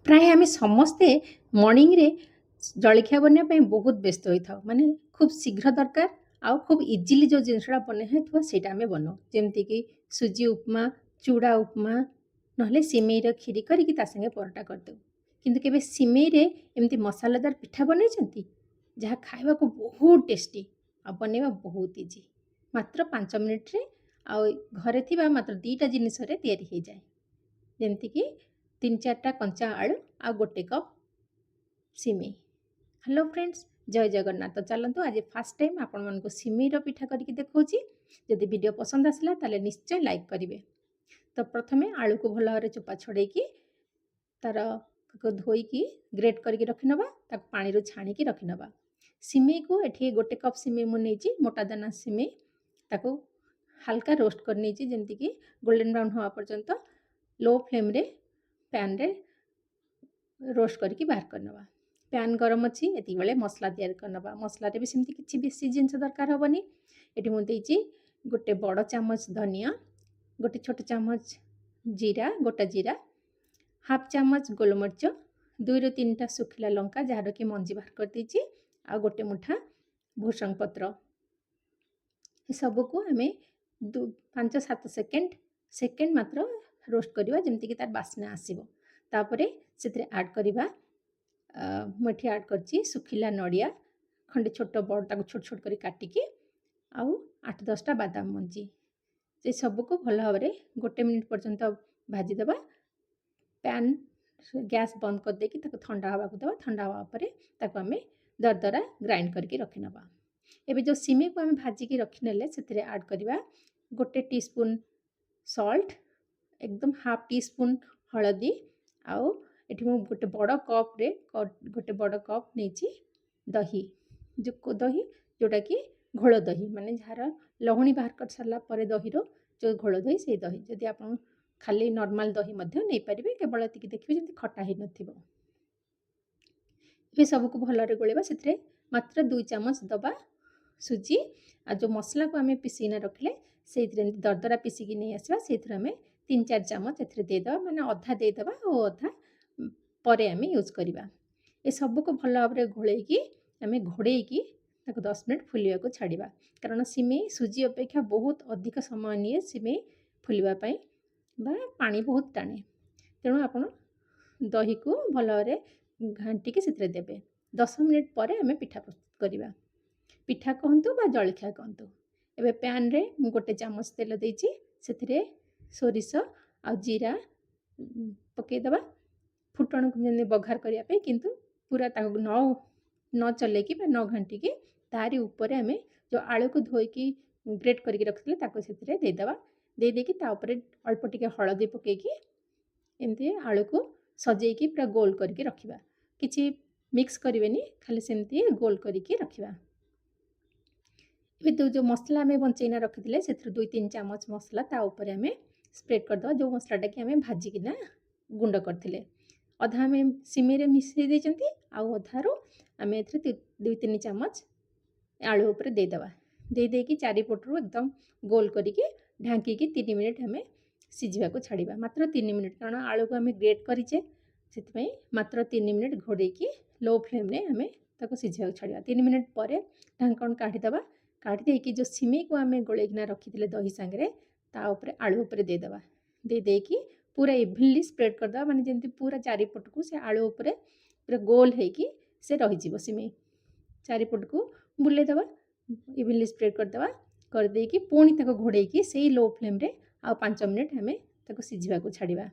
ପ୍ରାୟ ଆମେ ସମସ୍ତେ ମର୍ଣ୍ଣିଂରେ ଜଳଖିଆ ବନେଇବା ପାଇଁ ବହୁତ ବ୍ୟସ୍ତ ହୋଇଥାଉ। ମାନେ ଖୁବ୍ ଶୀଘ୍ର ଦରକାର ଆଉ ଖୁବ୍ ଇଜିଲି ଯେଉଁ ଜିନିଷଟା ବନେଇ ହେଇଥିବ ସେଇଟା ଆମେ ବନାଉ। ଯେମିତିକି ସୁଜି ଉପମା, ଚୁଡ଼ା ଉପମା, ନହେଲେ ସିମେଇର କ୍ଷୀରି କରିକି ତା ସାଙ୍ଗେ ପରଟା କରିଦେଉ। କିନ୍ତୁ କେବେ ସିମେଇରେ ଏମିତି ମସଲାଦାର ପିଠା ବନେଇଛନ୍ତି? ଯାହା ଖାଇବାକୁ ବହୁତ ଟେଷ୍ଟି ଆଉ ବନେଇବା ବହୁତ ଇଜି। ମାତ୍ର 5 ମିନିଟ୍ରେ ଆଉ ଘରେ ଥିବା ମାତ୍ର 2ଟା ଜିନିଷରେ ତିଆରି ହେଇଯାଏ। ଯେମିତିକି 3-4ଟା କଞ୍ଚା ଆଳୁ ଆଉ 1 କପ୍ ସିମେଇ। ହ୍ୟାଲୋ ଫ୍ରେଣ୍ଡସ୍, ଜୟ ଜଗନ୍ନାଥ। ତ ଚାଲନ୍ତୁ ଆଜି ଫାର୍ଷ୍ଟ ଟାଇମ୍ ଆପଣମାନଙ୍କୁ ସିମେଇର ପିଠା କରିକି ଦେଖାଉଛି। ଯଦି ଭିଡ଼ିଓ ପସନ୍ଦ ଆସିଲା ତାହେଲେ ନିଶ୍ଚୟ ଲାଇକ୍ କରିବେ। ତ ପ୍ରଥମେ ଆଳୁକୁ ଭଲ ଭାବରେ ଚୋପା ଛଡ଼େଇକି ତାକୁ ଧୋଇକି ଗ୍ରେଟ୍ କରିକି ରଖିନେବା, ତାକୁ ପାଣିରୁ ଛାଣିକି ରଖିନେବା। ସିମେଇକୁ ଏଠି 1 କପ୍ ସିମେଇ ମୁଁ ନେଇଛି, ମୋଟା ଦାନା ସିମେଇ। ତାକୁ ହାଲକା ରୋଷ୍ଟ କରି ନେଇଛି, ଯେମିତିକି ଗୋଲ୍ଡେନ୍ ବ୍ରାଉନ୍ ହେବା ପର୍ଯ୍ୟନ୍ତ लो फ्लेम्रे प्यान्रे रोस्ट करके बाहर करनेबा। प्यान गरम अच्छी ये बेले मसला तैयार करनेबा। मसलारे भी सेमती किसी बेसी जिनस दरकार हेनी। ये मुझे 1 बड़ चामच धनिया, 1 छोट चामच जीरा, गोटा जीरा, हाफ चामच गोलमरीच, 2-3टा सुखिला लंका जार कि मंजी बाहर कर दीजिए, आ 1 मुठा भूसंग पत्र। सबको आम 5-7 सेकेंड मात्र रोस्ट करवा, जमती कि तार बास्ना आसीबो। तापरे सेतरे ऐड करवा, मुठी ऐड करची सुखिला नड़िया खंडे छोट बड़ ताको छोट छोट करी काटिकी, आउ 8-10टा बादाम मंजी। से सबको भल भाव 1 मिनिट पर्यंत भाजीदेवा। पैन गैस बंद कर देकी ताको ठंडा हवा को देवा। ठंडा हवा पर ताको आमे दरदरा ग्राइंड करके रखिनेबा। एबे जो सिमे को आमे भाजिकी रखिनेले सेतरे ऐड करवा 1 टीस्पून सॉल्ट, एकदम हाफ टी स्पून हलदी, आउ एठी मु 1 बड़ कप रे 1 बड़ कप नेची दही, जो दही जोटा कि घोल दही, माने जार लहुणी बाहर कर सारला परे दहीरो जो घोल दही से दही। जदि आप खाली नॉर्मल दही मध्य नहीं पारिबे, केवल एतिकी देखिबे जदि खट्टा ही नथिबो। ये सबको भलरे गोलेबा। सेतरे मात्र 2 चामच दबा सुजी, आ जो मसला को आमे पिसीना रखले से दरदरा पिसिकी नहीं आसवा, से आमे 3-4 चामच एथरे देदेवा, माने अधा देदेवा और अधा परे आमे यूज करवा। ये सबको भल भाव घोड़ेकी आमे घोड़ेकी 10 मिनिट फुलिया को छाड़िबा, कारण सिमेई सुजी अपेक्षा बहुत अधिक समय निए सिमेई फुलिबा पई, बा पानी बहुत टाणे। तेणु आपण दही को भल भाव घांटिकी सेतरे देबे। 10 मिनिट पर आमे पिठा प्रस्तुत करवा। पिठा कहतु बा जलखिया कहतु। एबे पैन रे मु 1 चामच तेल देइची, सेथिरे सोरिष आ जीरा पकेदेवा फुटण को जने बघार करिया पे, किंतु पूरा ताको न चलेकी बा न घांटिकी तारी ऊपर आमे जो आलू को धोईकी ग्रेट करके रखिले ताको सेथिरे देदेवा। दे देकी ता ऊपर अल्प टिके हळदी पकेकी एमती आलू को सजेकी पूरा गोल करके रखिबा। किछि मिक्स करिवेनी, खाली सेमती गोल करके रखिबा। तो जो मसला आम बंचेना रखी से 2-3 चामच मसला ता ऊपर आम स्प्रेड करदे, जो मसलाटा कि आम भाजिकिना गुंड करते। अधा आम सिमेरे मिसई देचंती, आउ अधारू आम ए 2-3 चामच आलू उपर देदेवा। देदेकी चारिपटरू एकदम गोल करिकी ढांकी 3 मिनिट आम सिझा को छाड़िबा। मात्र 3 मिनिट, कारण आलू को आम ग्रेट करिचे से मात्र 3 मिनिट घोड़ेकी लो फ्लेम रे आम ताको सिझा को छाड़िबा। 3 मिनिट पर ढांकण काढ़ीदेवा। काढ़ी देकी जो सिमेई को आम गोलेकिना रखी दही सांगे ता ऊपर आलू उपर देदेवा। दे देकी पूरा इभनली स्प्रेड करदेवा, माने जेमती पूरा चारिपट को से आलू उपर पूरा गोल होइकी से रहीजिवो। सिमेई चारिपट को बुलेदेवा, इभनली स्प्रेड करदेवा। कर देकी पुणी ताको घोड़ेकी से लो फ्लेम रे आ 5 मिनिट आम ताको सिझा को छाड़िबा।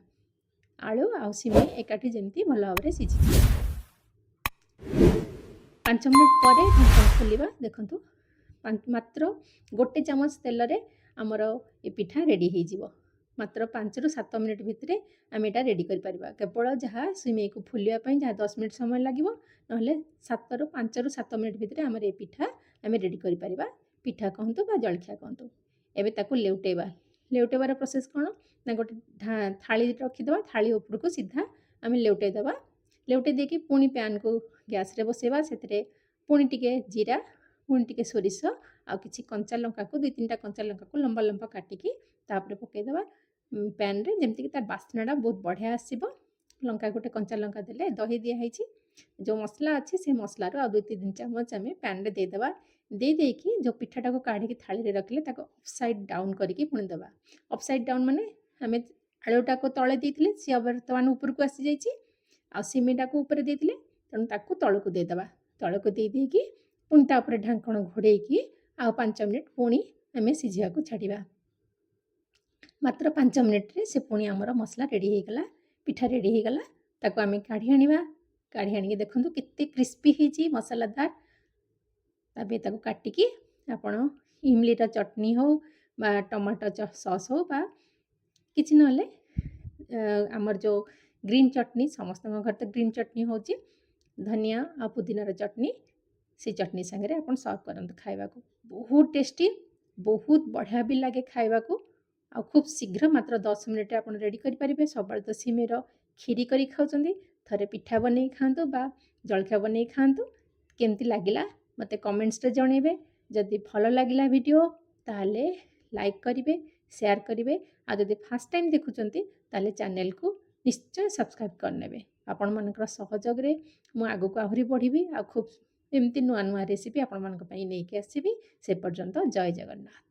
आलू आ सिमेई एकाठी जेमती भल भाव सिझी 5 मिनिट पर ढांकण खोलिबा। देखंतु मात्र 1 चामच तेल रे आमर ए पिठा रेडी हो। मात्र 5-7 मिनिट भितर आम एटा रेडी कर परिबा। केवल जहाँ सिमेई को फुलिया पई जहाँ 10 मिनिट समय लागिवो, नहले 5-7 मिनिट भितर आमर ए पिठा आम रेडी कर परिबा। पिठा कहतु बा जलखिया कहतु। एबे ताकू लेउटेबा। लेउटेबार प्रोसेस कौन ना, गोटे थाली रखीदेवा, थाली उपरको सीधा आम लेउटेदेवा। लेउटे देकी पुणी पैन को गैस रे बसेबा, सेतरे पुणी टिके जीरा, पुणी टिके सोरिष आ किछि कंचा लंका को 2-3टा कंचा लंका को लंबा लंबा काटिकी तापर पकेदेवा पैन रे, जेमती कि तार बास्नाटा बहुत बढ़िया आसीबो। ଲଙ୍କା ଗୋଟେ କଞ୍ଚା ଲଙ୍କା ଦେଲେ, ଦହି ଦିଆହେଇଛି। ଯେଉଁ ମସଲା ଅଛି ସେ ମସଲାରୁ ଆଉ 2-3 ଚାମଚ ଆମେ ପ୍ୟାନ୍‌ରେ ଦେଇଦେବା। ଦେଇକି ଯେଉଁ ପିଠାଟାକୁ କାଢ଼ିକି ଥାଳିରେ ରଖିଲେ ତାକୁ ଅପସାଇଡ୍ ଡାଉନ୍ କରିକି ପୁଣି ଦେବା। ଅପସାଇଡ୍ ଡାଉନ୍ ମାନେ ଆମେ ଆଳୁଟାକୁ ତଳେ ଦେଇଥିଲେ ସିଏ ବର୍ତ୍ତମାନ ଉପରକୁ ଆସିଯାଇଛି। ଆଉ ସିମେଇଟାକୁ ଉପରେ ଦେଇଥିଲେ, ତେଣୁ ତାକୁ ତଳକୁ ଦେଇଦେବା। ତଳକୁ ଦେଇକି ପୁଣି ତା ଉପରେ ଢାଙ୍କଣ ଘୋଡ଼େଇକି ଆଉ 5 ମିନିଟ୍ ପୁଣି ଆମେ ସିଝିବାକୁ ଛାଡ଼ିବା। ମାତ୍ର 5 ମିନିଟ୍‌ରେ ସେ ପୁଣି ଆମର ମସଲା ରେଡ଼ି ହେଇଗଲା, ପିଠା ରେଡ଼ି ହେଇଗଲା। ତାକୁ ଆମେ କାଢ଼ି ଆଣିବା। କାଢ଼ି ଆଣିକି ଦେଖନ୍ତୁ କେତେ କ୍ରିସ୍ପି ହେଇଛି ମସଲାଦାର। ତାପରେ ତାକୁ କାଟିକି ଆପଣ ଇମଲିର ଚଟଣି ହଉ ବା ଟମାଟୋ ସସ୍ ହଉ ବା କିଛି ନହେଲେ ଆମର ଯେଉଁ ଗ୍ରୀନ୍ ଚଟଣି, ସମସ୍ତଙ୍କ ଘରେ ତ ଗ୍ରୀନ୍ ଚଟଣି ହେଉଛି, ଧନିଆ ଆଉ ପୁଦିନାର ଚଟଣି, ସେ ଚଟଣି ସାଙ୍ଗରେ ଆପଣ ସର୍ଭ କରନ୍ତୁ ଖାଇବାକୁ। ବହୁତ ଟେଷ୍ଟି, ବହୁତ ବଢ଼ିଆ ବି ଲାଗେ ଖାଇବାକୁ। ଆଉ ଖୁବ୍ ଶୀଘ୍ର ମାତ୍ର 10 ମିନିଟ୍‌ରେ ଆପଣ ରେଡ଼ି କରିପାରିବେ। ସବୁବେଳେ ତ ସିମେଇର କ୍ଷୀରି କରି ଖାଉଛନ୍ତି, ଥରେ ପିଠା ବନେଇ ଖାଆନ୍ତୁ ବା ଜଳଖିଆ ବନେଇ ଖାଆନ୍ତୁ। କେମିତି ଲାଗିଲା ମୋତେ କମେଣ୍ଟସରେ ଜଣେଇବେ। ଯଦି ଭଲ ଲାଗିଲା ଭିଡ଼ିଓ ତାହେଲେ ଲାଇକ୍ କରିବେ, ସେୟାର କରିବେ। ଆଉ ଯଦି ଫାର୍ଷ୍ଟ ଟାଇମ୍ ଦେଖୁଛନ୍ତି ତାହେଲେ ଚ୍ୟାନେଲକୁ ନିଶ୍ଚୟ ସବସ୍କ୍ରାଇବ୍ କରିନେବେ। ଆପଣମାନଙ୍କର ସହଯୋଗରେ ମୁଁ ଆଗକୁ ଆହୁରି ବଢ଼ିବି ଆଉ ଖୁବ୍ ଏମିତି ନୂଆ ନୂଆ ରେସିପି ଆପଣମାନଙ୍କ ପାଇଁ ନେଇକି ଆସିବି। ସେ ପର୍ଯ୍ୟନ୍ତ ଜୟ ଜଗନ୍ନାଥ।